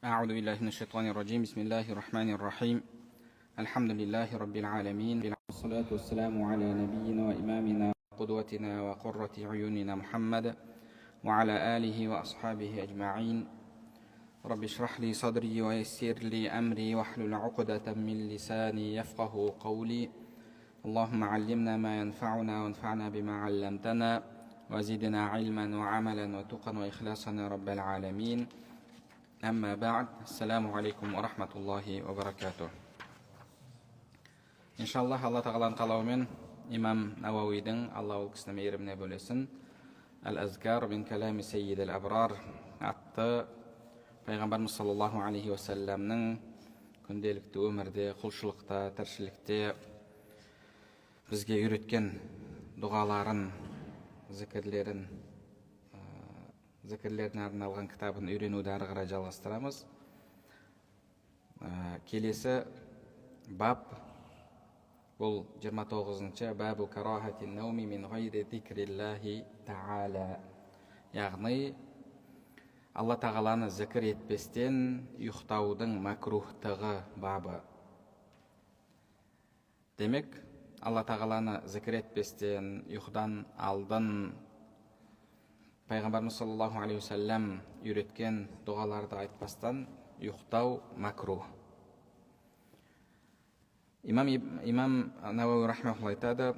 أعوذ بالله من الشيطان الرجيم. بسم الله الرحمن الرحيم. الحمد لله رب العالمين، والصلاة والسلام على نبينا وإمامنا وقدوتنا وقرة عيوننا محمد وعلى آله وأصحابه أجمعين. رب اشرح لي صدري ويسر لي أمري واحلل عقدة من لساني يفقه قولي. اللهم علمنا ما ينفعنا وانفعنا بما علمتنا وزدنا علما وعملا وتقا وإخلاصا يا رب العالمين. أما بعد. السلام عليكم ورحمة الله وبركاته. İnşallah Allah Tağala'nın қалауымен İmam Навауидің, Алла ол кісінің мейіріміне бөлесін, Әл-Азкар бин кәләми Сеййид әл-Абрар атты Пайғамбарымыз саллаллаху алейхи уассаламның күнделікті өмірде, құлшылықта, тіршілікте бізге үйреткен дұғаларын, зікірлеріне арналған кітабын үйренуді ары қарай жалғастырамыз. Келесі баб, бұл 29-шы бабу карахати науми мин ғайри зикриллахи та'ала. Яғни Алла Тағаланы зікір етпестен ұйықтаудың макрухтығы бабы. Демек, Алла Тағаланы зікір етпестен ұйқыдан алдын Пайғамбарымыз саллаллаху алейхи уассалам үйреткен дұғаларды айтпастан ұйықтау макрух. Имам Навауи рахмахуллах айтады: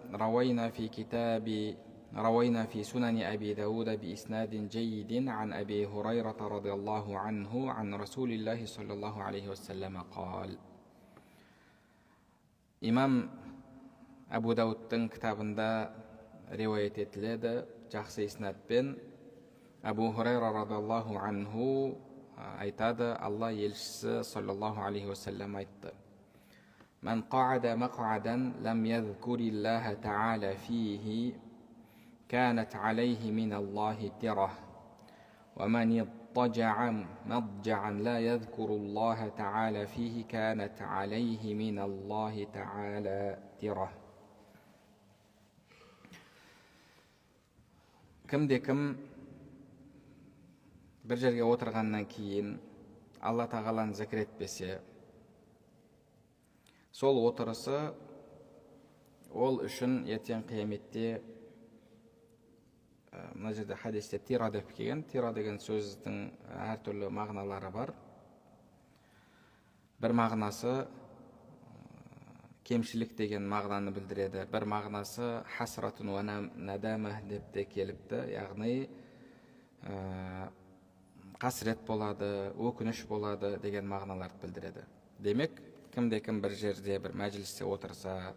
روينا في سنن أبي داود بإسناد جيد عن أبي هريرة رضي الله عنه عن رسول الله صلى الله عليه وسلم قال. Имам Абу Дауттың кітабында риуаят етіледі жақсы иснадпен. Абу Хурайра радиаллаху анху айтады, Алла елшісі саллаллаху алейхи уассалам айтты: من قعد مقعدا لم يذكر الله تعالى فيه كانت عليه من الله ترة ومن اضطجع مضجعا لا يذكر الله تعالى فيه كانت عليه من الله تعالى ترة. Кім бір жерге отырғаннан кейін Алла Тағаланы зікір етпесе, сол отырысы ол үшін ертең қияметте, мына жерде хадисте тира деп келген. Тира деген сөздің әртүрлі мағыналары бар. Бір мағынасы кемшілік деген мағынаны білдіреді. Бір мағынасы хасратун ва надама деп те келіпті. Яғни қасірет болады, өкініш болады деген мағыналарды білдіреді. Демек, кім бір жерде, бір мәжілісте отырса,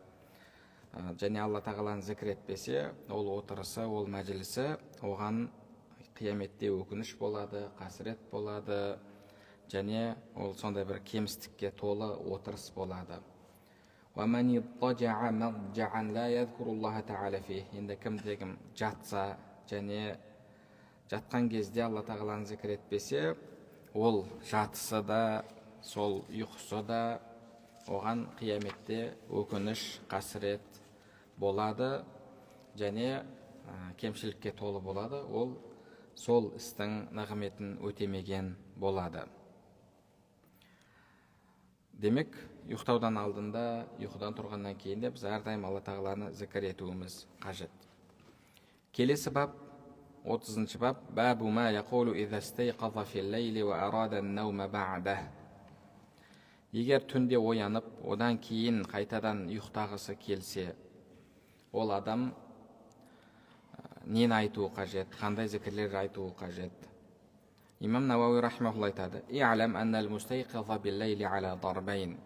және Алла Тағаланы зікір етпесе, ол отырысы, ол мәжілісі оған қияметте өкініш болады, қасірет болады, және ол сондай бір кемістікке толы отырыс болады. Енді кім жатса және жатқан кезде Алла Тағаланы зікір етпесе, ол жатысы да, сол ұйқысы да оған қияметте өкініш, қасірет болады және кемшілікке толы болады. Ол сол істің нығметін өтемеген болады. Демек, ұйықтаудан алдында, ұйқыдан тұрғаннан кейін де біз әрдайым Алла Тағаланы зікір етуіміз қажет. Келесі бап, 30-шы бап, бабу ма яқулу иза стайқаза фил лейли ва арада ан-наума ба'дах. Егер түнде оянып, одан кейін қайтадан ұйықтағысы келсе, ол адам нені айтуы қажет, қандай зікірлер айтуы қажет? Имам Навауи рахмахуллах айтады: «И'лам аннал мустайқиза бил-лейли аля дарбайн».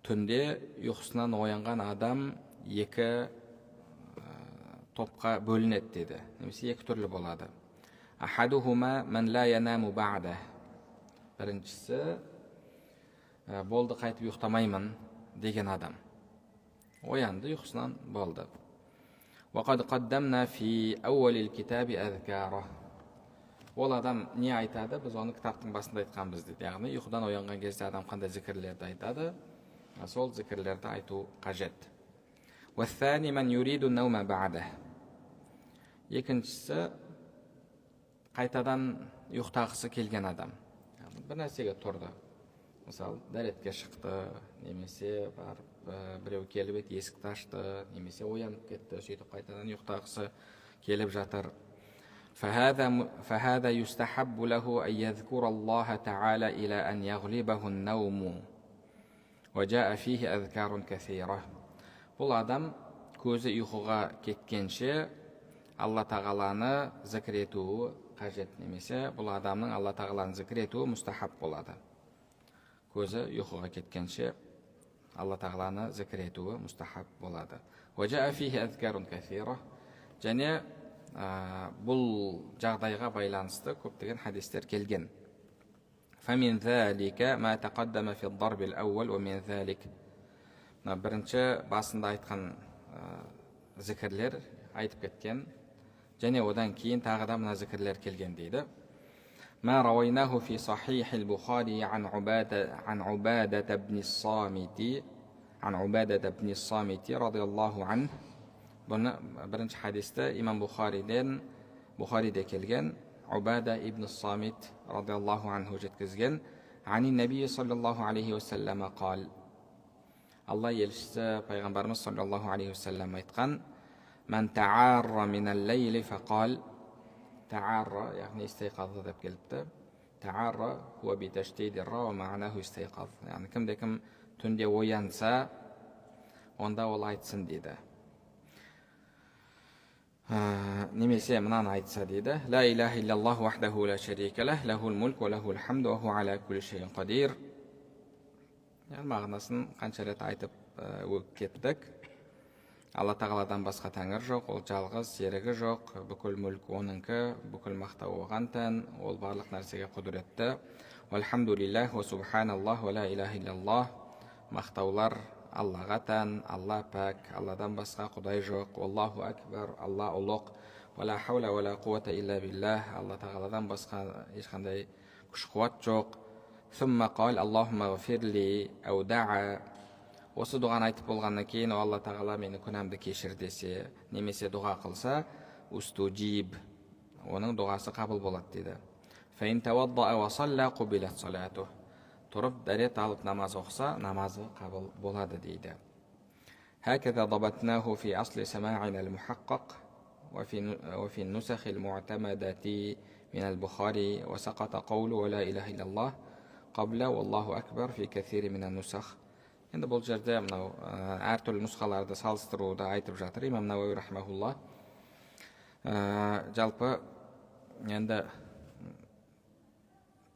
Түнде ұйқысынан оянған адам екі топқа бөлінеді деді. Немесе екі түрлі болады. Ахадухума ман ла янаму ба'дах. Біріншісі, болды, қайтып ұйықтамаймын деген адам. Оянды, ұйқысынан болды. وقد قدمنا في أول الكتاب أذكاره. Ол адам не айтады? Біз оны кітаптың басында айтқанбыз дейді. Яғни ұйқыдан оянған кезде адам қандай зікірлерді айтады? Сол зікірлерді айту қажет. والثاني من يريد النوم بعده. Екіншісі, қайтадан ұйықтағысы келген адам. бір нәрсеге тұрды, мысалы дәретке шықты, немесе барып біреу келіп еді есікті ашты, немесе оянып кетті, сөйтіп қайтадан ұйықтағысы келіп жатыр. فهذا يستحب له أن يذكر الله تعالى إلى أن يغلبه النوم وجاء فيه أذكار كثيرة. Бұл адам көзі ұйқыға кеткенше Алла тағаланы зікір етуі қажет, немесе бұл адамның Алла тағаланы зікір етуі мұстахаб болады. Көзі ұйқыға кеткенше Алла тағаланы зікір етуі мұстахаб болады. وجاء فيه أذكار كثيرة. және бұл жағдайға байланысты көптеген хадистер келген. فمن ذلك ما تقدم في الضرب الأول ومن ذلك. Бірінші басында айтқан зікірлер айтып кеткен, және одан кейін тағы да мына зікірлер келген дейді. ما رويناه في صحيح البخاري عن عبادة بن الصامت رضي الله عنه. Бұны бірінші хадисті имам Бухариде келген, Убада ибн Самит радиаллаху анху жеткізген, ани набии саллаллаху алейхи уассалама қал. Алла елшісі пайғамбарымыз саллаллаху алейхи уассалам айтқан, мән таарра минал лейли фақал. Таарра, яғни истайқазды деп келіпті. Таарра хуа биташтейди ра ва ма'наху истайқаз. Яғни кімде кім түнде оянса, онда ол айтсын дейді. Немесе мынаны айтса дейді: ла илаха иллаллаху вахдаху ла шарика лах, лахул мульк ва лахул хамду ва хуа аля кулли шайин қадир. Мағынасын қанша рет айтып кеттік. Алла тағаладан басқа тәңір жоқ, ол жалғыз, серігі жоқ, бүкіл мүлк оныңкі, бүкіл мақтау оған тән, ол барлық нәрсеге құдіретті. Вальхамдулиллах ва субханаллах ва ла илаха иллаллах. Мақтаулар Аллаға тән, Алла пәк, Алладан басқа құдай жоқ. Аллаху акбар, Алла ұлық. Ва ла хаула ва ла қуата илля биллах. Алла тағаладан басқа ешқандай күш қуат жоқ. Сумма қал, Аллахума ғфирли әу да'a. Осы дұғаны айтып болғаннан кейін, Алла тағала мені күнәмді кешір десе, немесе дұға қылса, устуджиб, оның дұғасы қабыл болады дейді. Фаин тавадда'a ва салла қубилат салату. Тұрып дәрет алып намаз оқса, намазы қабыл болады дейді. Хакеза дабатнаху фи асли сама'ина al-muhaqqaq ва фи нусах al-mu'тамадати мин al-Бухари ва сақата қаулу ва ла илаха иллаллах қабла валлаху акбар фи кафири мин ан-нусах. Енді бұл жерде мынау әртүрлі нұсқаларды салыстыруды айтып жатыр имам Науаи рахмахуллах. Жалпы енді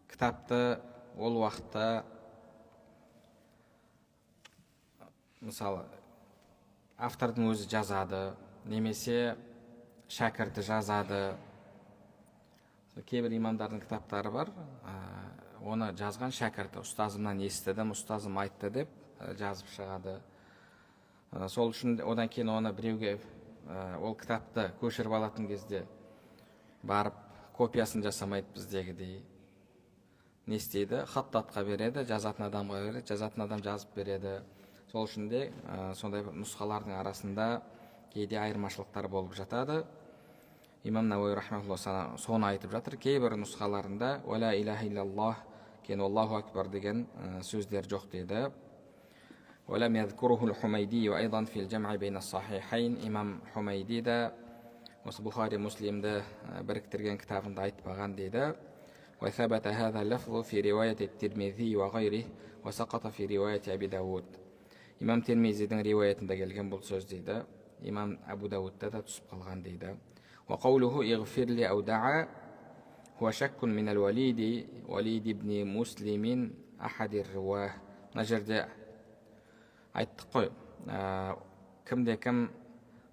кітапты ол уақытта мысалы автордың өзі жазады, немесе шәкірті жазады. Кейбір имамдардың кітаптары бар, оны жазған шәкірті, ұстазымнан естідім, ұстазым айтты деп жазып шығады. Сол үшін одан кейін оны біреуге ол кітапты көшіріп алатын кезде барып копиясын жасамайды біздегідей. Не істейді? Хаттатқа береді, жазатын адамға береді, жазатын адам жазып береді. Сол үшін де сондай нұсқалардың арасында кейде айырмашылықтар болып жатады. Имам Науаи рахмахуллах соны айтып жатыр. Кейбір нұсқаларында ва ла илаха иллаллах, кейін Аллаху акбар деген сөздер жоқ дейді. ولم يذكره الحميدي أيضا في الجمع بين الصحيحين. إمام حميدي ده Бухари Муслимді біріктірген кітабында айтпаған дейді. وثبت هذا اللفظ في رواية الترمذي وغيره وسقط في رواية أبي داود. Имам Тирмизидің риуаятында келген бұл сөз дейді. Имам Абу Даудта да түсіп қалған дейді. وقوله اغفر لي أو دعا هو شك من وليد ابن مسلم أحد الرواه. Мына жерде айттық қой, кімде кім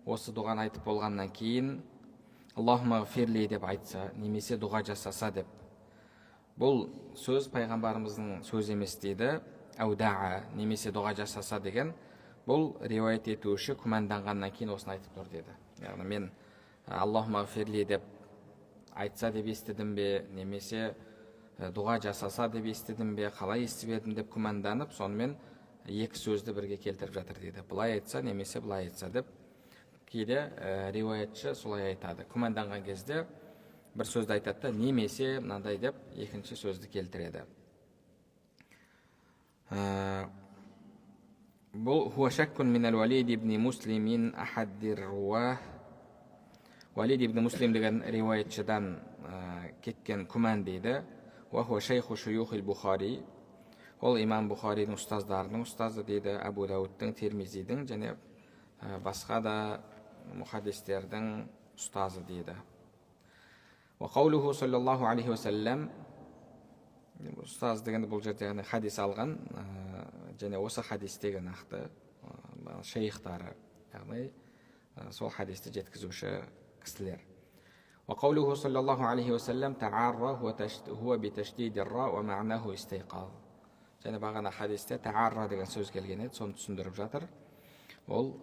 осы дұғаны айтып болғаннан кейін Аллахума ғфирли деп айтса, немесе дұға жасаса деп. Бұл сөз пайғамбарымыздың сөз емес дейді. Әуда'a, немесе дұға жасаса деген, бұл риуаят етуші күмәнданғаннан кейін осыны айтып тұр деді. Яғни мен Аллахума ғфирли деп айтса деп естідім бе, немесе дұға жасаса деп естідім бе, қалай естіп едім деп күмәнданып, сонымен екі сөзді бірге келтіріп жатыр дейді. Бұлай айтса, немесе бұлай айтса деп. Кейде риуаятшы солай айтады. Күмәнданған кезде бір сөзді айтады да, немесе мынандай деп екінші сөзді келтіреді. Бұл хуа шаккун минал Валид ибн Муслимин ахаддир руах. Валид ибн Муслим деген риуаятшыдан кеткен күмән дейді. Ва хуа шейху шуюхил Бухари. Ол имам Бухаридің ұстаздарының ұстазы дейді. Абу Дауудтың, Тирмизидің және басқа да мухаддистердің ұстазы дейді. Ва қаулуху саллаллаху алейхи ва саллам. Ұстаз дегенде бұл жерде хадис алған, және осы хадистегі нақты шейхтары, яғни сол хадисті жеткізуші кісілер. وقوله صلى الله عليه وسلم تعارى هو بتشديد الراء ومعناه استيقاظ. Және бағана хадисте تعارى деген сөз келген еді, соны түсіндіріп жатыр. Ол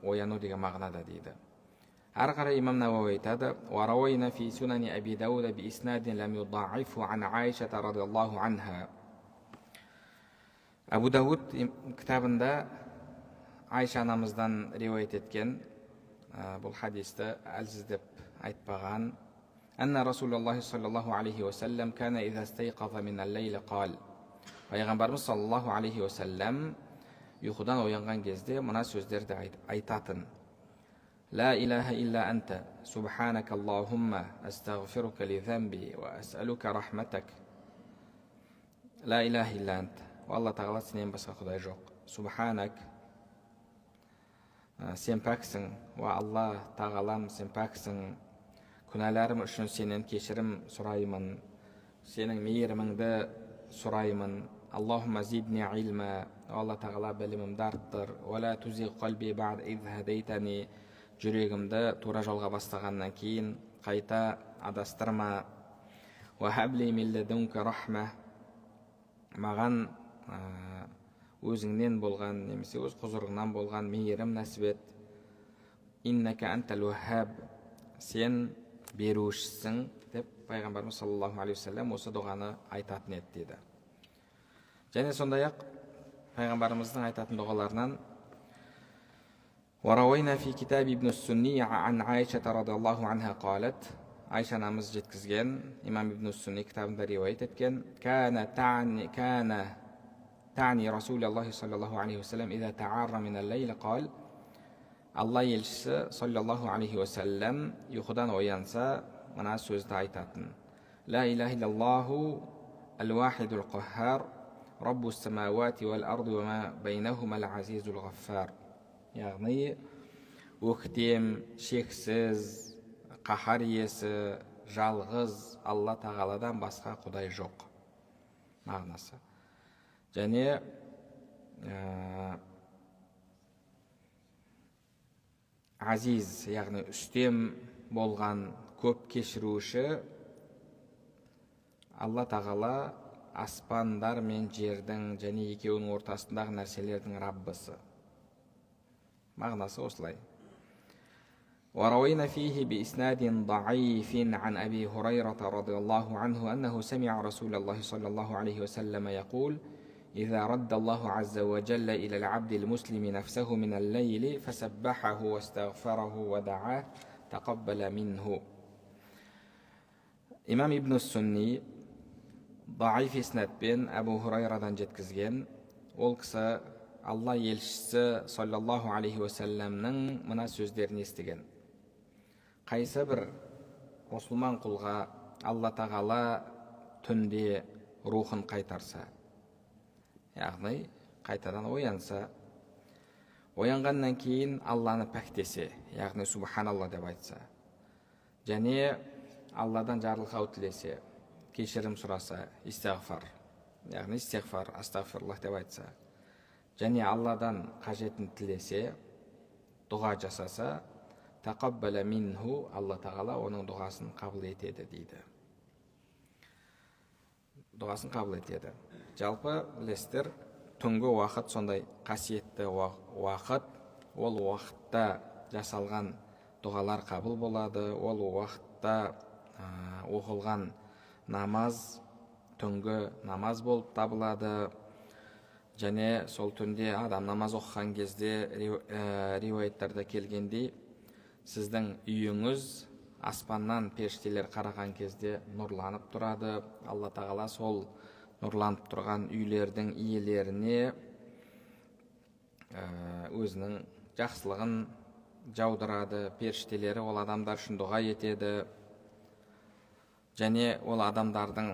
ояну деген мағынада дейді. Ары қарай имам Науауи айтады: وروينا في سنن أبي داود بإسناد لم يضاعفه عن عائشة رضي الله عنها. Абу Дауд кітабында Айша анамыздан риуаят еткен бұл хадисті әлсіздеп айтпаған. أن رسول الله صلى الله عليه وسلم كان إذا استيقظ من الليل قال. Пайғамбарымыз саллаллаху алейхи уассалам ұйқыдан оянған кезде мына сөздерді айтатын: لا إله إلا أنت سبحانك اللهم أستغفرك لذنبي وأسألك رحمتك. لا إله إلا أنت. Алла тағала сенен басқа құдай жоқ. Субханак. Сен пәксің. Ва Алла тағалам, сен пәксің. Күнәларым үшін сенен кешірім сұраймын. Сенің мейіріміңді сұраймын. Аллахумма зидни илма. Алла тағала білімімді арттыр. Ва ла тузиғ қалби бa'д из хадайтани. Жүрегімді тура жолға бастағаннан кейін қайта адастырма. Ва хабли мин ладунка рахма. Маған өзіңнен болған немесе өз құзырыңнан болған мейірім нәсіп ет. Иннака антал ваххаб. Сен берушісің деп пайғамбарымыз саллаллаху алейхи вассалам осы дұғаны айтатын еді дейді. Және сондай-ақ пайғамбарымыздың айтатын дұғаларынан وروينا في كتاب ابن السني عن عائشة رضي الله عنها قالت. Айша анамыз жеткізген, имам ибн Сунни кітабында риуаят еткен: كان تعني رسول الله صلى الله عليه وسلم إذا تعار من الليل قال. Алла елшісі саллаллаху алейхи уассалам ұйқыдан оянса мына сөзді айтатын: لا إله إلا الله الواحد القهار رب السماوات والأرض وما بينهما العزيز الغفار. Яғни өктем, шексіз, қаһар иесі, жалғыз Алла тағаладан басқа құдай жоқ мағынасы. Және азиз, яғни үстем болған, көп кешіруші Алла тағала аспандар мен жердің және екеуінің ортасындағы нәрселердің раббысы. مغنى صوصلي. وروينا فيه بإسناد ضعيف عن أبي هريرة رضي الله عنه أنه سمع رسول الله صلى الله عليه وسلم يقول: إذا رد الله عز وجل إلى العبد المسلم نفسه من الليل فسبحه واستغفره ودعاه تقبل منه. إمام ابن السني ضعيف إسناد بين أبو هريرة жеткізген. Ол кісі Алла елшісі саллаллаху алейхи уассаламның мына сөздерін естіген: қайсы бір мұсылман құлға Алла тағала түнде рухын қайтарса, яғни қайтадан оянса, оянғаннан кейін Алланы пәктесе, яғни субханалла деп айтса, және Алладан жарылқау тілесе, кешірім сұраса, истағфар, яғни истағфар, астағфирлах деп айтса, және Алладан қажетін тілесе, дұға жасаса, тақаббала минху, Алла тағала оның дұғасын қабыл етеді дейді. Дұғасын қабыл етеді. Жалпы білесіздер, түнгі уақыт сондай қасиетті уақыт. Ол уақытта жасалған дұғалар қабыл болады. Ол уақытта оқылған намаз түнгі намаз болып табылады. Және сол түнде адам намаз оқыған кезде риуаяттарда келгендей, сіздің үйіңіз аспаннан періштелер қараған кезде нұрланып тұрады. Алла тағала сол нұрланып тұрған үйлердің иелеріне өзінің жақсылығын жаудырады. Періштелері ол адамдар үшін дұға етеді, және ол адамдардың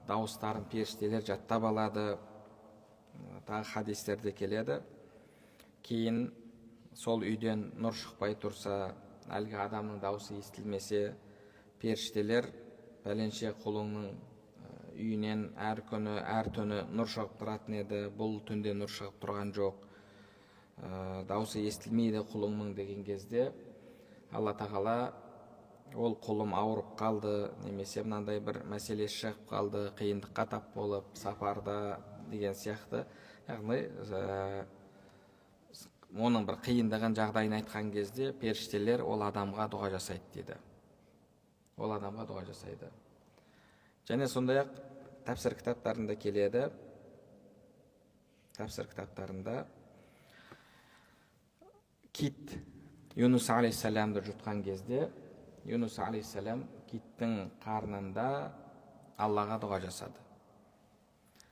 дауыстарын періштелер жаттап алады. Тағы хадистерде келеді. Кейін сол үйден нұр шықпай тұрса, әлгі адамның дауысы естілмесе, періштелер пәленше құлыңның үйінен әр күні, әр түні нұр шығып тұратын еді, бұл түнде нұр шығып тұрған жоқ, дауысы естілмейді құлыңның деген кезде, Алла тағала ол құлым ауырып қалды, немесе мынандай бір мәселесі шығып қалды, қиындыққа тап болып сапарда деген сияқты, яғни оның бір қиындаған жағдайын айтқан кезде періштелер ол адамға дұға жасайды дейді. Ол адамға дұға жасайды. Және сондай-ақ тәпсір кітаптарында келеді. Тәпсір кітаптарында кит Юнус алейхиссаламды жұтқан кезде, Юнус алейхиссалам киттің қарнында Аллаға дұға жасады.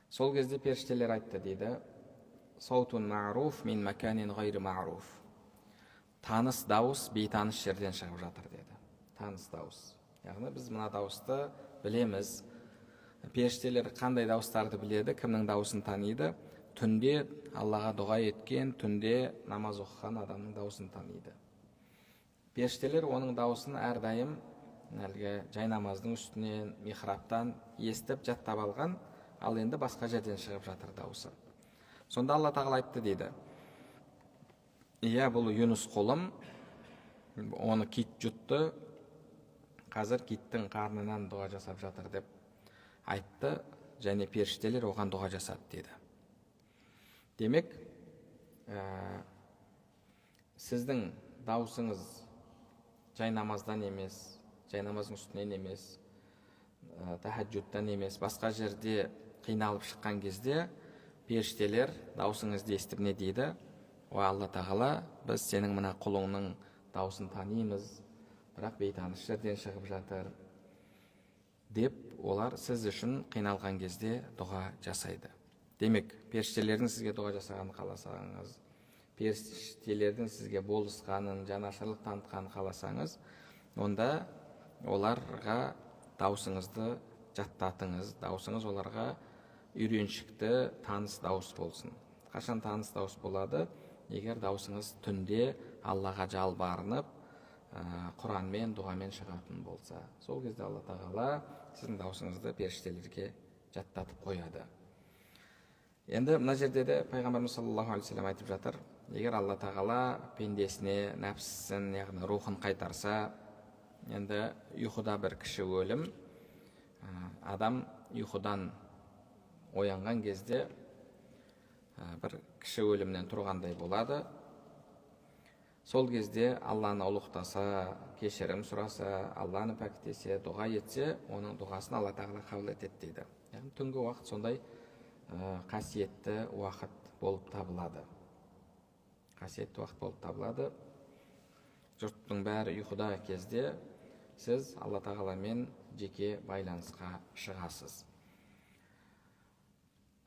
Сол кезде періштелер айтты дейді: Саутун ма'руф мин маканин гайри ма'руф. Таныс дауыс бейтаныс жерден шығып жатыр деді. Таныс дауыс. Яғни біз мына дауысты білеміз. Періштелер қандай дауыстарды біледі, кімнің дауысын таниды? Түнде Аллаға дұға еткен, түнде намаз оқыған адамның дауысын таниды. Періштелер оның дауысын әрдайым жай намаздың үстінен, михрабтан естіп жаттап алған, ал енді басқа жерден шығып жатыр дауысы. Сонда Алла тағала айтты дейді: Иә, бұл Юнус құлым, оны кит жұтты, қазір киттің қарнынан дұға жасап жатыр деп айтты, және періштелер оған дұға жасады дейді. Демек, сіздің даусыңыз жай намаздан емес, жай намаздың үстінен емес, тахаджудтан емес, басқа жерде қиналып шыққан кезде періштелер даусыңызды естіп не дейді? О Алла тағала, біз сенің мына құлыңның даусын танимыз, бірақ бейтаныс жерден шығып жатыр деп, олар сіз үшін қиналған кезде дұға жасайды. Демек, періштелердің сізге дұға жасағанын қаласаңыз, періштелердің сізге болысқанын, жанашырлық танытқанын қаласаңыз, онда оларға даусыңызды жаттатыңыз, даусыңыз оларға үйреншікті, таныс дауыс болсын. Қашан таныс дауыс болады? Егер даусыңыз түнде Аллаға жалбарынып, Құранмен, дұғамен шығатын болса, сол кезде Алла тағала сіздің даусыңызды періштелерге жаттатып қояды. Енді мына жерде де пайғамбарымыз саллаллаху алейхи вассалам айтып жатыр: егер Алла тағала пендесіне нәпсісін, яғни рухын қайтарса, енді ұйқыда бір кіші өлім, адам ұйқыдан оянған кезде бір кіші өлімнен тұрғандай болады. Сол кезде Алланы ұлықтаса, кешірім сұраса, Алланы пәктесе, дұға етсе, оның дұғасын Алла тағала қабыл етеді дейді. Яғни түнгі уақыт сондай қасиетті уақыт болып табылады. Қасиетті уақыт болып табылады. Жұрттың бәрі ұйқыда кезде сіз Алла тағаламен жеке байланысқа шығасыз.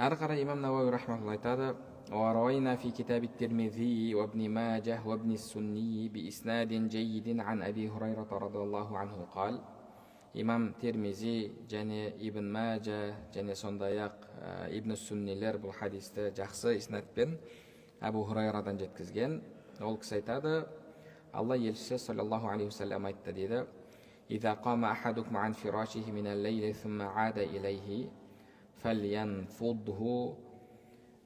Әрі қарай имам Науауи рахматуллах айтады: وروينا في كتاب الترمذي وابن ماجه وابن السني بإسناد جيد عن أبي هريرة رضي الله عنه قال. Имам Термизи және Ибн Маджа және сондай-ақ Ибн Сүннилер бұл хадисті жақсы иснадпен Абу Хурайрадан жеткізген. Ол кісі айтады: Алла елшісі саллаллаху алейхи вассалам айтты дейді: إذا قام أحدكم عن فراشه من الليل ثم عاد إليه فلينفضه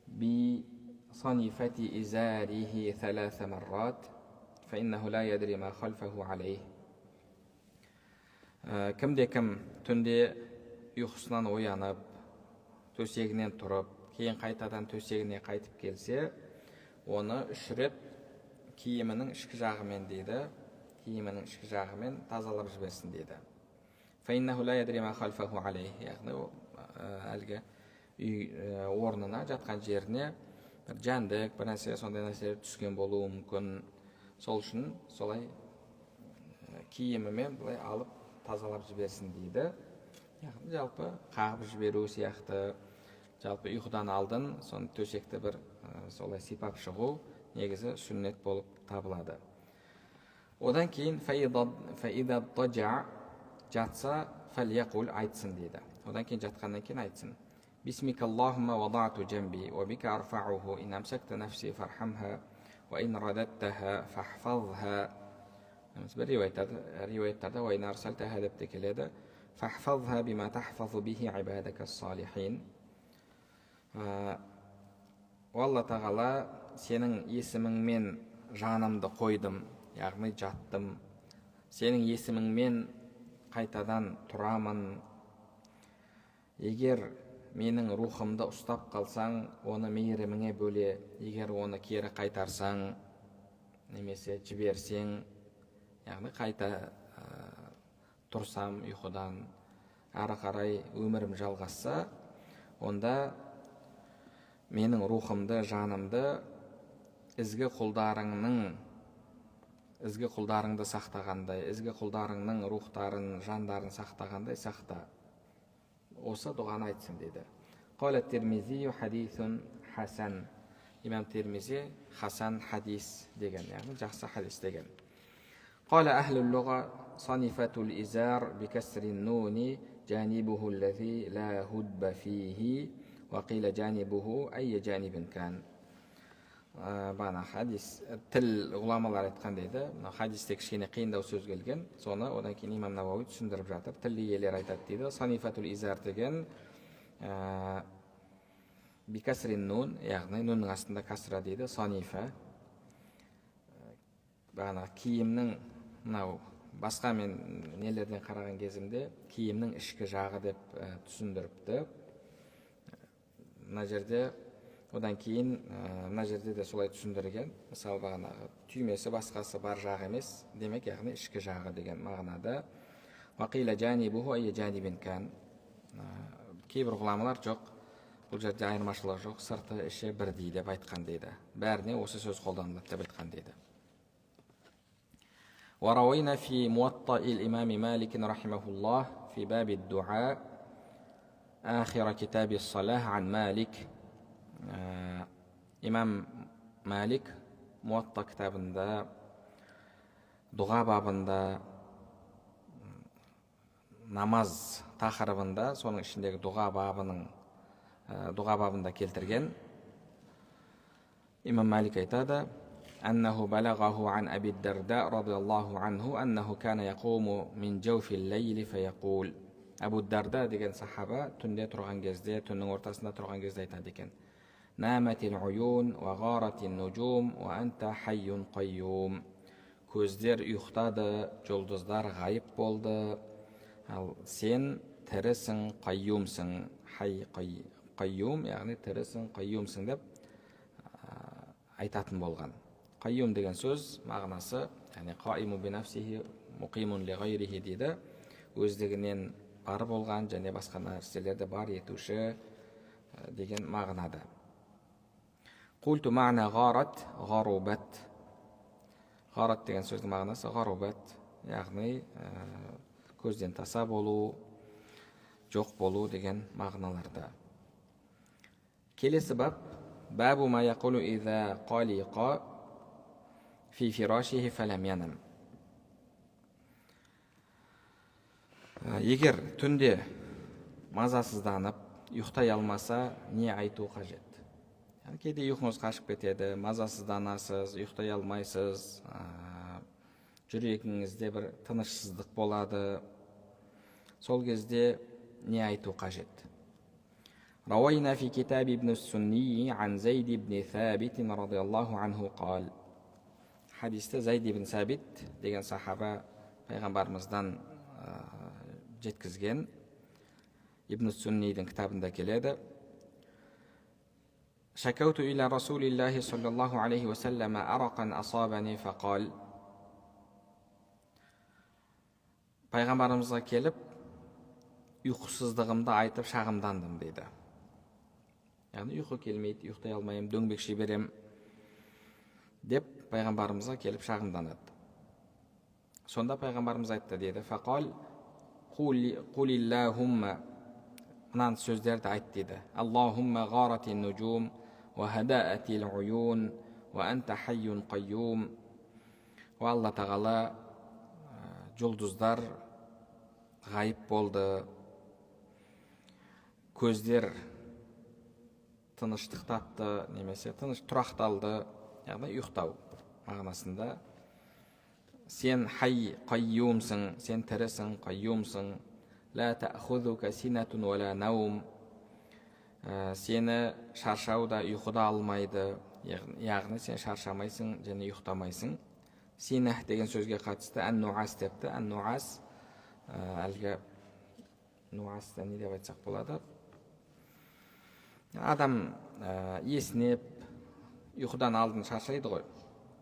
بصنيفة إزاره 3 مرات فإنه لا يدري ما خلفه عليه. Кімде-кім түнде ұйқысынан оянып, төсегінен тұрып, кейін қайтадан төсегіне қайтып келсе, оны 3 рет киімінің ішкі жағымен дейді, киімінің ішкі жағымен тазалап жіберсін дейді. فإنه لا يدري ما خلفه عليه. Яғни әлгі орнына, жатқан жеріне бір жәндік, бір нәрсе, сондай нәрселер түскен болуы мүмкін. Сол үшін солай киімімен былай алып тазалап жіберсін дейді. Яғни жалпы қағып жіберу сияқты, жалпы ұйқыдан алдын соны төсекті бір солай сипап шығу негізі сүннет болып табылады. Одан кейін фаида таджа жатса фальяқул айтсын дейді. Одан кейін жатқаннан кейін айтсын. Бисмикаллахумма вадату джамби ва бика арфауху ин амсакта нафси фархамха ва ин радаттаха фахфазха. Бір риуаяттарда ва ин арсалтаха деп те келеді. Фахфазха бима тахфазу бихи ибадака салихин. Алла тағала сенің есіміңмен жанымды қойдым, яғни жаттым. Сенің есіміңмен қайтадан тұрамын. Егер менің рухымды ұстап қалсаң, оны мейіріміңе бөле. Егер оны кері қайтарсаң, немесе жіберсең, яғни қайта тұрсам ұйқыдан, ары қарай өмірім жалғасса, онда менің рухымды, жанымды ізгі құлдарыңды сақтағандай, ізгі құлдарыңның рухтарын, жандарын сақтағандай сақта. Осы дұғаны айтсын деді. Қала Тирмизи хадисун хасан. Имам Тирмизи хасан хадис деген, яғни жақсы хадис деген. Қала ахлул луға санифатул изар бикасри нуни жанибуху лази ла худба фихи وقيل جانبه أي جانب كان. Бана хадис тіл ғұламалар айтқан дейді. Хадисте кішкене қиындау сөз келген. Соны одан кейін имам Науауи түсіндіріп жатыр. Тіл иелері айтады дейді. Санифатул изар деген бикасрин нун, яғни нунның астында касра дейді. Санифа. Бана киімнің, мынау басқа мен нелерден қараған кезімде киімнің ішкі жағы деп түсіндіріпті. Мына жерде одан кейін мына жерде де солай түсіндірген. Мысалы бағанағы түймесі басқасы бар жағы емес, демек яғни ішкі жағы деген мағынада. Вақила жанибуху айя жанибин кан. Кейбір ғұламалар жоқ, бұл жерде айырмашылық жоқ, сырты іші бірдей деп айтқан дейді. Бәріне осы сөз қолданылады деп айтқан дейді. وروينا في موطأ الإمام مالك رحمه الله في باب الدعاء آخر كتاب الصلاة عن مالك. إمام مالك موطأ كتابында дұға бабында намаз тақырыбында, соның ішіндегі дұға бабында келтірген. Имам Малик айтады: أنه بلغه عن أبي الدرداء رضي الله عنه أنه كان يقوم من جوف الليل فيقول. Абу Дарда деген сахаба түнде тұрған кезде, түннің ортасында тұрған кезде айтады екен: Наматил уюн ва гаратин нужум ва анта хайюн қайюм. Көздер ұйықтады, жұлдыздар ғайып болды, ал сен тірісің, қайюмсың. Қайюм, яғни тірісің, қайюмсың деп айтатын болған. Қайюм деген сөз мағынасы, яғни қаиму бинафсихи муқимун ли ғайрихи дейді. Өздігінен бар болған және басқа нәрселерді бар етуші деген мағынада. Қулту мағна ғарат, ғарубат. Ғарат деген сөздің мағынасы ғарубат, яғни көзден таса болу, жоқ болу деген мағыналарда. Келесі бап: бабу ма яқулу иза қалиқа фи фирашихи фалам янам. Егер түнде мазасызданып, ұйықтай алмаса, не айту қажет? Кейде ұйқыңыз қашып кетеді, мазасызданасыз, ұйықтай алмайсыз, жүрегіңізде бір тынышсыздық болады. Сол кезде не айту қажет? Рауайна фи китаб ибн Сунни ан Зайд ибн Сабит радиаллаху анху қал. Хадисте Зайд ибн Сабит деген сахаба пайғамбарымыздан жеткізген. Ибн Суннидің кітабында келеді: Шакауту иля Расулиллахи саллаллаху алейхи ва саллама арақан асабани фақал. Пайғамбарымызға келіп, ұйқысыздығымды айтып шағымдандым дейді. Яғни ұйқы келмейді, ұйықтай алмайым, дөңбекши берем деп пайғамбарымызға келіп шағымданады. Сонда пайғамбарымыз айтты дейді: Фақал Құлиллахумма, мынаны сөздерді айт дейді. Аллахумма ғарати нуджум ва хадаати уюн ва анта хайюн қайюм. О Алла тағала, жұлдыздар ғайып болды, көздер тыныштық тапты, немесе тыныш тұрақталды, яғни ұйықтау мағынасында. Сен хай қайюмсың, сен тірісің, қайюмсың. Ла таъхузука синатун ва ла наум. Сені шаршау да, ұйқы да алмайды, яғни сен шаршамайсың және ұйықтамайсың. Синах деген сөзге қатысты ан-нуас депті. Ан-нуас әлгі нуаста не деп айтсақ болады? Адам есінеп, ұйқыдан алдын шаршайды ғой.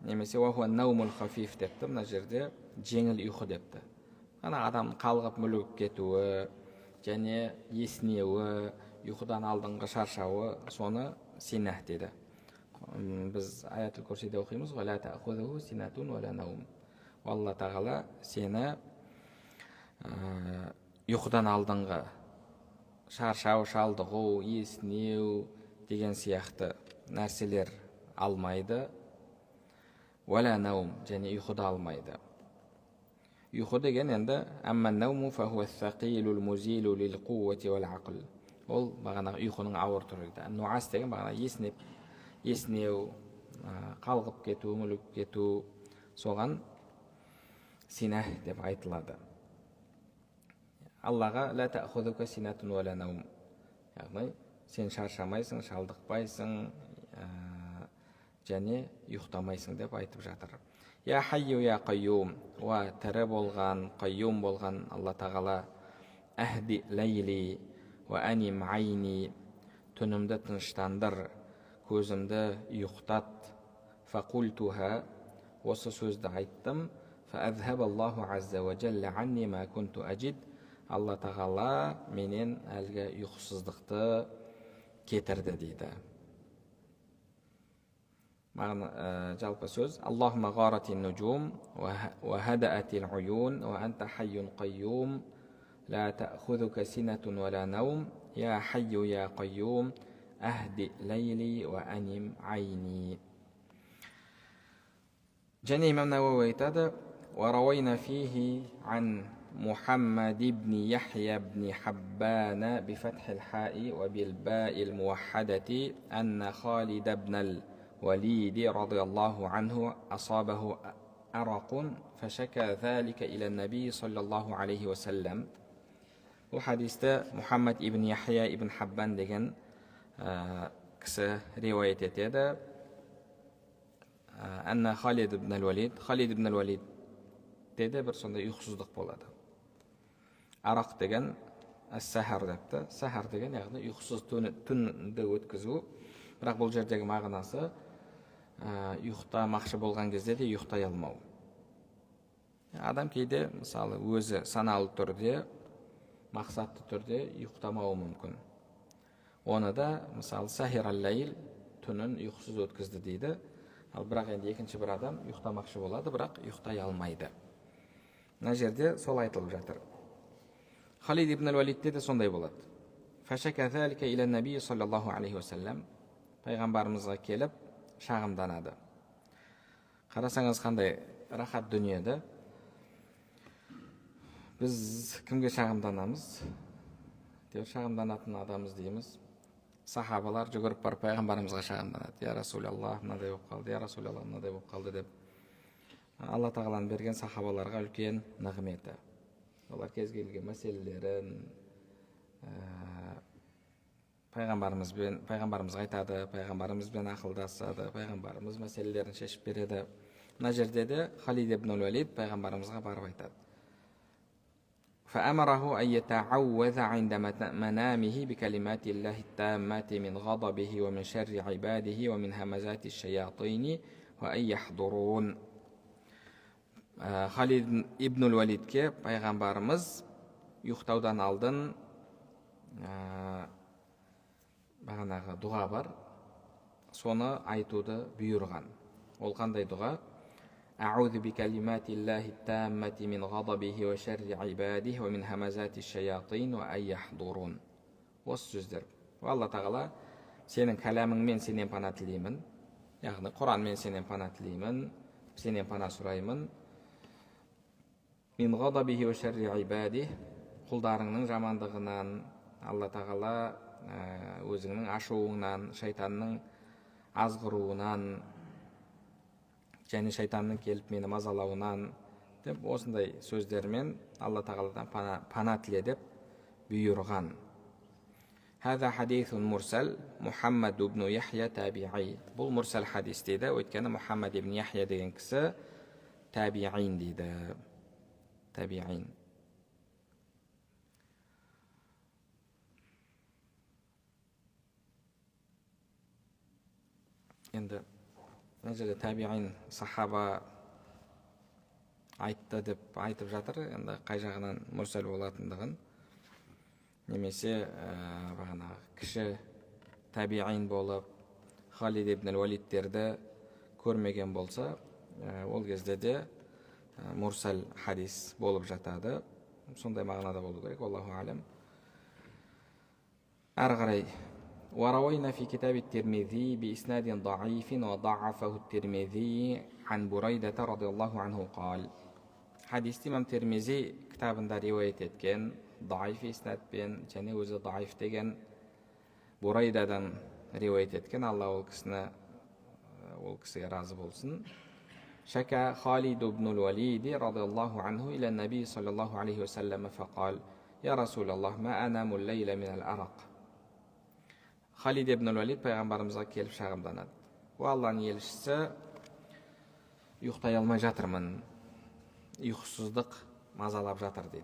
Немесе уахуа наумул хафиф депті. Мына жерде жеңіл ұйқы депті. Ана адам қалғып мүлгіп кетуі және есінеуі, ұйқыдан алдыңғы шаршауы, соны синах деді. Біз аятул курсиде оқимыз ғой, ла таъхузуху синатун ва ла наум. Алла тағала сені ұйқыдан алдыңғы шаршау, шалдығу, есінеу деген сияқты нәрселер алмайды. Ва ла наум, және ұйқы да алмайды. Ұйқы деген енді амман науму фахуа сақилул музилу лил қувати вал ақл. Ол бағана ұйқының ауыр түрі. Нуас деген бағана есінеу, қалғып кету, мүлгіп кету, соған синах деп айтылады. Аллаға ла таъхузука синатун ва ла наум. Яғни сен шаршамайсың, шалдықпайсың және ұйықтамайсың деп айтып жатыр. Я хайю я қайюм. Ва тірі болған, қайюм болған Алла тағала. Ахди лейли ва аним айни. Түнімді тыныштандыр, көзімді ұйықтат. Фақультуха. Осы сөзді айттым. Фаазхабаллаху азза ва джалла анни ма кунту аджид. Алла тағала менен әлгі ұйқысыздықты кетірді дейді. Жалпы сөз: Аллахума ғарати нуджум ва хадаати уюн ва анта хайюн қайюм ла таъхузука синатун ва ла наум я хайю я қайюм ахди лейли ва аним айни. Және имам Науауи айтады: ва рауайна фихи ан محمد بن يحيى بن حبان بفتح الحاء وبالباء الموحدة أن خالد بن الوليد رضي الله عنه أصابه أرق فشكى ذلك إلى النبي صلى الله عليه وسلم. وحديث محمد بن يحيى بن حبان دegen кісі риуаят етеді. أن خالد بن الوليد деді, бір сондай ұйқысыздық болады. Арақ деген әс-сахар депті. Сахар деген яғни ұйқысыз түнді өткізу. Бірақ бұл жердегі мағынасы ұйықтамақшы болған кезде де ұйықтай алмау. Адам кейде мысалы өзі саналы түрде, мақсатты түрде ұйықтамауы мүмкін. Оны да мысалы сахир ал-лейл, түнін ұйқысыз өткізді дейді. Ал бірақ енді екінші бір адам ұйықтамақшы болады, бірақ ұйықтай алмайды. Мына жерде сол айтылып жатыр. Халид ибн ал-Валидте де сондай болады. Фашака залика иля наби саллаллаху алейхи вассалам. Пайғамбарымызға келіп шағымданады. Қарасаңыз қандай рахат дүниеді. Біз кімге шағымданамыз? Деп шағымданатын адамыз дейміз. Сахабалар жүгіріп барып пайғамбарымызға шағымданады. Я Расулаллах, мынадай болып қалды, я Расулаллах, мынадай болып қалды деп. Алла тағаланың берген сахабаларға үлкен нығметі. Олар кез келген мәселелерін пайғамбарымызға айтады, пайғамбарымызбен ақылдасады, пайғамбарымыз мәселелерін шешіп береді. Мына жерде де Халид ибн ал-Валид пайғамбарымызға барып айтады. فأمره أن يتعوذ عند منامه بكلمات الله التامات من غضبه ومن شر عباده ومن همزات الشياطين وأن يحضرون. Халид ибн ал-Валидке пайғамбарымыз ұйықтаудан алдын бағанағы дұға бар, соны айтуды бұйырған. Ол қандай дұға? أعوذ بكلمات الله التامة من غضبه وشر عباده ومن همزات الشياطين وأن يحضرون. Осы сөздер. Алла тағала сенің кәләміңмен сенен пана тілеймін, яғни Құранмен сенен пана тілеймін, сенен пана сұраймын. Мин ғадабихи ва шарри ибадих, құлдарыңның жамандығынан, Алла тағала өзіңнің ашуыңнан, шайтанның азғыруынан және шайтанның келіп мені мазалауынан деп осындай сөздермен Алла тағаладан пана тіле деп бұйырған. Хаза хадисун мурсал Мухаммад ибн Яхья табиғи. Бұл мурсал хадис дейді, өйткені Мухаммад ибн Яхья деген кісі табиғин дейді. Табиғин. Енді мына жерде табиғин сахаба айтты деп айтып жатыр, енді қай жағынан мурсал болатындығын. Немесе бағанағы кіші табиғин болып Халид ибн Валидтерді көрмеген болса, ол кезде де мурсал хадис болып жатады. Сондай мағынада болу керек, Аллаху алям. Әрі қарай وروينا في كتاب الترمذي بإسناد ضعيف وضعفه الترمذي عن بريدة رضي الله عنه قال. حديث имам Термизи кітабында риуаят еткен ضعيف иснадпен және өзі ضعيف деген Бурайдадан риуаят еткен, Алла ол кісіге разы болсын. شكى خالد بن الوليد رضي الله عنه إلى النبي صلى الله عليه وسلم فقال يا رسول الله ما أنام الليل من الأرق. Халид ибн Валид пайғамбарымызға келіп шағымданады. О Алланың елшісі, ұйықтай алмай жатырмын, ұйқысыздық мазалап жатыр дейді.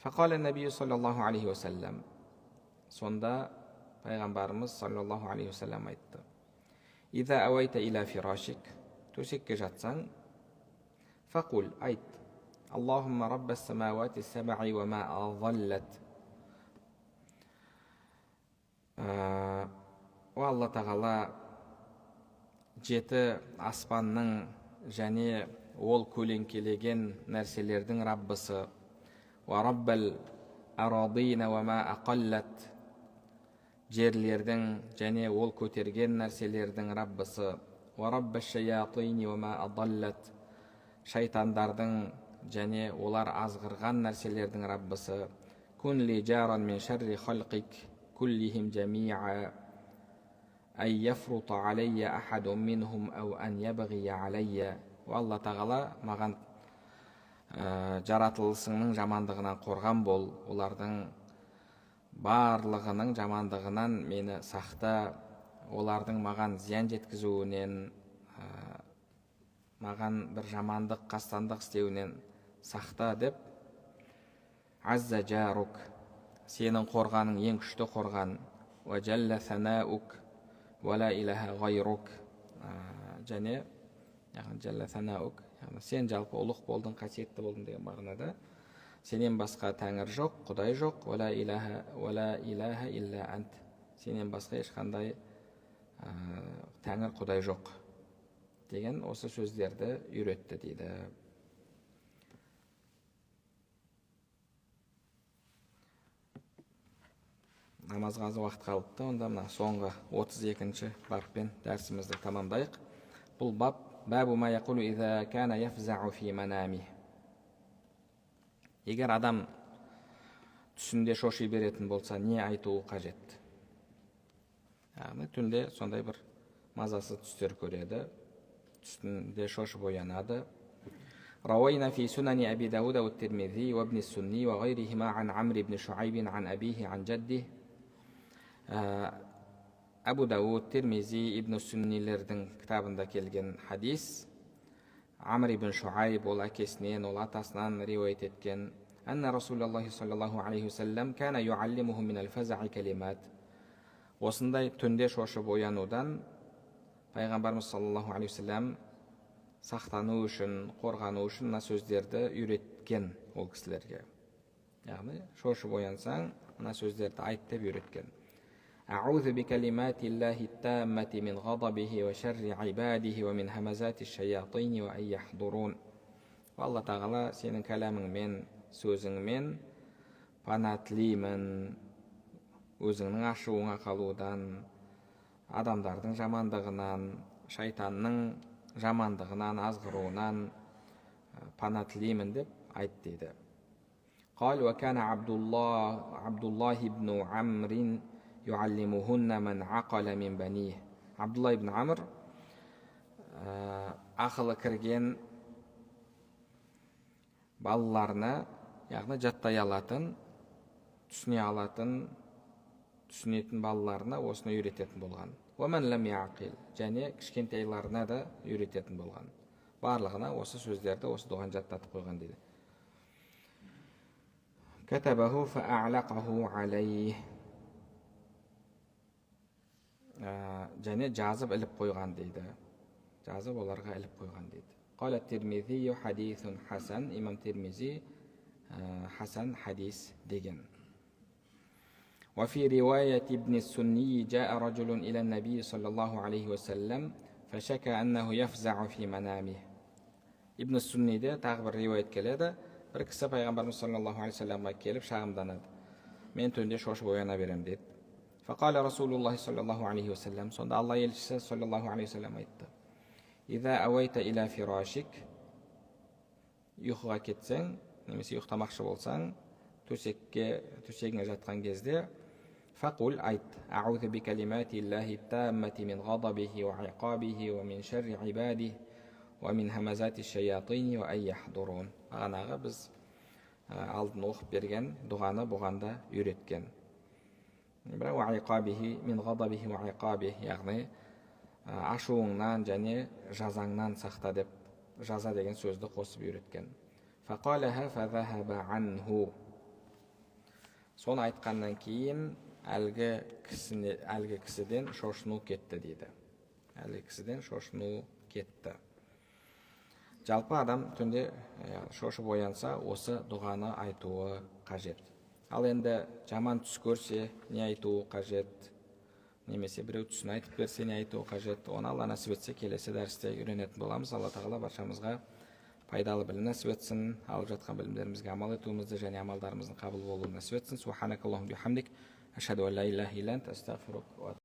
Фақала нәбию саллаллаху алейхи уассалам. Сонда пайғамбарымыз саллаллаху алейхи уассалам айтты: Иза ауайта иля фирашик, төсекке жатсаң, фақул, айт: Аллахумма раббас самауати сабаи ва ма азаллат. О Алла тағала, жеті аспанның және ол көлеңкелеген нәрселердің Раббысы, ва раббал арадина ва ма ақаллат, жерлердің және ол көтерген нәрселердің Раббысы, ва раббаш шаятини ва ма адаллат, шайтандардың және олар азғырған нәрселердің Раббысы, кун ли жаран мин шарри халқик كلهم جميعا أن يفرط علي أحد منهم أو أن يبغي علي. Алла тағала маған жаратылысыңның жамандығынан қорған бол, олардың барлығының жамандығынан мені сақта, олардың маған зиян жеткізуінен, маған бір жамандық, қастандық істеуінен сақта деп. Азза жарук, сенің қорғаның ең күшті қорған. Ва жалла санаук ва ла илаха ғайрук, және жалла санаук, сен жалпы ұлық болдың, қасиетті болдың деген мағынада. Сенен басқа тәңір жоқ, құдай жоқ. Ва ла илаха илля ант, сенен басқа ешқандай тәңір, құдай жоқ деген осы сөздерді үйретті дейді. Намазға аз уақыт қалыпты, онда мына соңғы 32-ші баппен дәрісімізді тамамдайық. Бұл бап бабу ма яқулу иза кана яфзау фи манами. Егер адам түсінде шоши беретін болса, не айтуы қажет? Яғни түнде сондай бір мазасы түстер көреді, түсінде шошып оянады. روينا في سنن أبي داود والترمذي وابن السني وغيرهما عن عمرو بن شعيب عن أبيه عن جده. Абу Дауд, Тирмизи, Ибн Сүннилердің кітабында келген хадис. Амр ибн Шуайб, ол әкесінен, ол атасынан риуаят еткен. Анна Расулаллахи саллаллаху алейхи вассалам кана юаллимуху минал фазаи калимат. Осындай түнде шошып оянудан пайғамбарымыз саллаллаху алейхи вассалам сақтану үшін, қорғану үшін мына сөздерді үйреткен ол кісілерге. Яғни шошып оянсаң, мына сөздерді айт деп үйреткен. أعوذ بكلمات الله التامة من غضبه وشر عباده ومن همزات الشياطين وأن يحضرون. Алла тағала, сенің кәләміңмен, сөзіңмен пана тілеймін, өзіңнің ашуыңа қалудан, адамдардың жамандығынан, шайтанның жамандығынан, азғыруынан пана тілеймін деп айт дейді. قال وكان عبد الله بن عمرو يعلمهن من عقل من بنيه. Абдулла ибн Амр ақылы кірген балаларына, яғни жаттай алатын, түсіне алатын, түсінетін балаларына осыны үйрететін болған. ومن لم يعقل, және кішкентайларына да үйрететін болған. Барлығына осы сөздерді, осы дұғаны жаттатып қойған дейді. كتبه فأعلقه عليه, және жазып іліп қойған дейді. Жазып оларға іліп қойған дейді. قال الترمذي حديث حسن, имам Тирмизи حسن حديث деген. وفي رواية ابن السني جاء رجل إلى النبي صلى الله عليه وسلم فشكى أنه يفزع في منامه. ибн Сунниде тағы бір риуаят келеді. Бір кісі пайғамбарымыз саллаллаху алейхи вассаламға келіп шағымданады. Мен түнде шошып ояна берем дейді. فقال رسول الله صلى الله عليه وسلم, сонда Алла елшісі саллаллаху алейхи вассалам айтты: إذا أويت إلى فراشك, ұйқыға кетсең, немесе ұйықтамақшы болсаң, төсегіңе жатқан кезде, فقل, айт: أعوذ بكلمات الله التامة من غضبه وعقابه ومن شر عباده ومن همزات الشياطين وأن يحضرون. Бағанағы біз алдын оқып берген дұғаны бұғанда үйреткен. Яғни ашуыңнан және жазаңнан сақта деп, жаза деген сөзді қосып үйреткен. Соны айтқаннан кейін әлгі кісіден шошыну кетті дейді. Әлгі кісіден шошыну кетті. Жалпы адам түнде шошып оянса, осы дұғаны айтуы қажет. Ал енді жаман түс көрсе, не айтуы қажет, немесе біреу түсін айтып берсе, не айтуы қажет, оны Алла нәсіп етсе келесі дәрісте үйренетін боламыз. Алла тағала баршамызға пайдалы білім нәсіп етсін, алып жатқан білімдерімізге амал етуімізді және амалдарымыздың қабыл болуын нәсіп етсін. Субханакаллахумма бихамдик, ашһаду ан ла илаха илля анта, астағфирука.